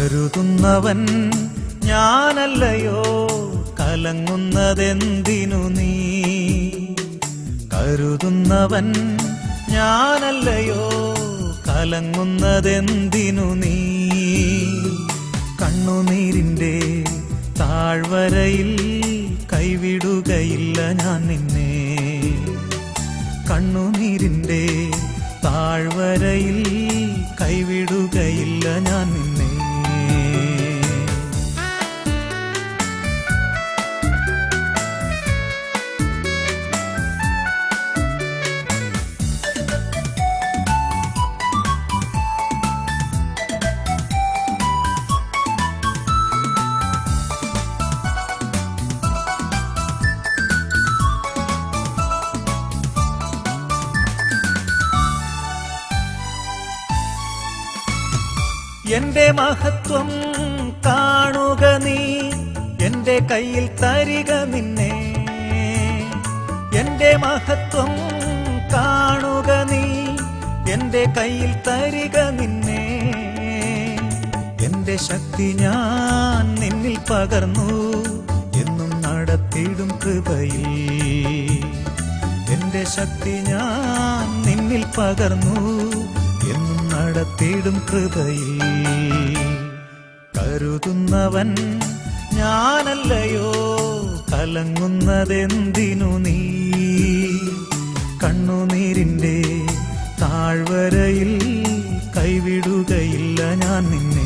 കരുതുന്നവൻ ഞാനല്ലയോ, കലങ്ങുന്നതെന്തിനു നീ? കരുതുന്നവൻ ഞാനല്ലയോ, കലങ്ങുന്നതെന്തിനു നീ? കണ്ണുനീരിൻ്റെ താഴ്വരയിൽ കൈവിടുകയില്ല ഞാൻ നിന്നെ. കണ്ണുനീരിൻ്റെ താഴ്വരയിൽ കൈവിടുകയില്ല ഞാൻ നിന്നെ. എന്റെ മഹത്വം കാണുക നീ, എന്റെ കയ്യിൽ തരിക നിന്നെ. എന്റെ മഹത്വം കാണുക നീ, എന്റെ കയ്യിൽ തരിക നിന്നെ. എന്റെ ശക്തി ഞാൻ നിന്നിൽ പകർന്നു, എന്നും നടത്തിയിടും കൃപയിൽ. എന്റെ ശക്തി ഞാൻ നിന്നിൽ പകർന്നു, എന്നും നടത്തിയിടും കൃപയിൽ. കരുതുന്നവൻ ഞാനല്ലയോ, കലങ്ങുന്നതെന്തിനു നീ? കണ്ണുനീരിൻ്റെ താഴ്വരയിൽ കൈവിടുകയില്ല ഞാൻ നിന്നെ.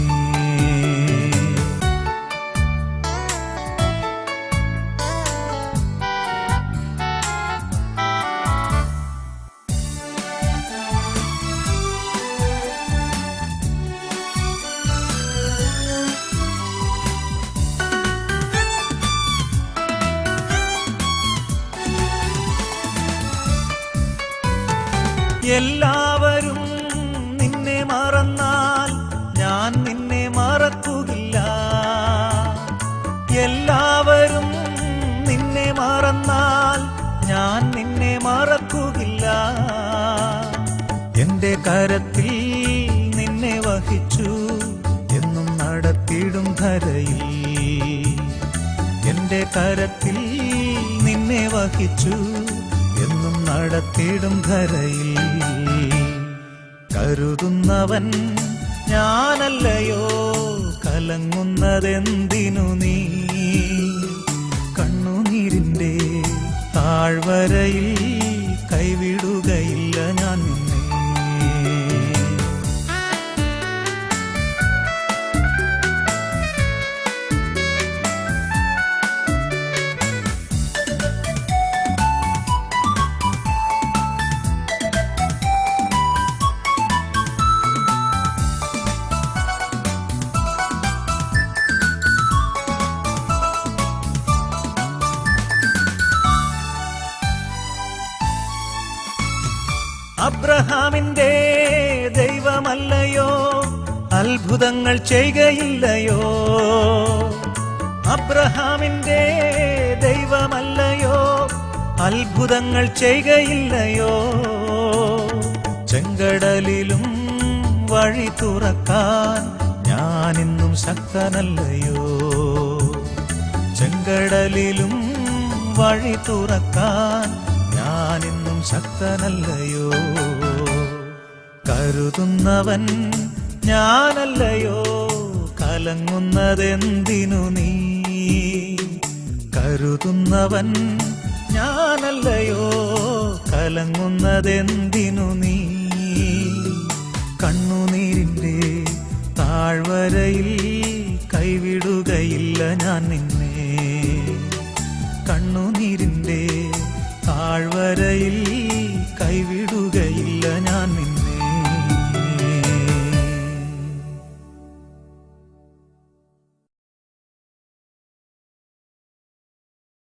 എല്ലാവരും നിന്നെ മറന്നാൽ ഞാൻ നിന്നെ മറക്കുകയില്ല. എല്ലാവരും നിന്നെ മറന്നാൽ ഞാൻ നിന്നെ മറക്കുകയില്ല. എന്റെ കരത്തിൽ നിന്നെ വഹിച്ചു, എന്നും നടത്തിയിടും ധരയിൽ. എന്റെ കരത്തിൽ നിന്നെ വഹിച്ചു, എന്നും നടത്തിയിടും ധരയിൽ. കരുതുന്നവൻ ഞാനല്ലയോ, കലങ്ങുന്നതെന്തിനു നീ? കണ്ണുനീരിൻ്റെ താഴ്വരയിൽ കൈവിടുകയില്ല ഞാൻ നിന്നെ. അബ്രഹാമിന്റെ ദൈവമല്ലയോ, അത്ഭുതങ്ങൾ ചെയ്യുകയില്ലയോ? അബ്രഹാമിന്റെ ദൈവമല്ലയോ, അത്ഭുതങ്ങൾ ചെയ്യുകയില്ലയോ? ചെങ്കടലിലും വഴി തുറക്കാൻ ഞാനിന്നും ശക്തനല്ലയോ? ചെങ്കടലിലും വഴി തുറക്കാൻ ഞാനിന്നും ശക്തനല്ലയോ? കരുതുന്നവൻ ഞാനല്ലയോ, കലങ്ങുന്നതെന്തിനു നീ? കരുതുന്നവൻ ഞാനല്ലയോ, കലങ്ങുന്നതെന്തിനു നീ? കണ്ണുനീരിൻ്റെ താഴ്വരയിൽ കൈവിടുകയില്ല ഞാൻ നിന്നെ. കണ്ണുനീരിൻ്റെ താഴ്വരയിൽ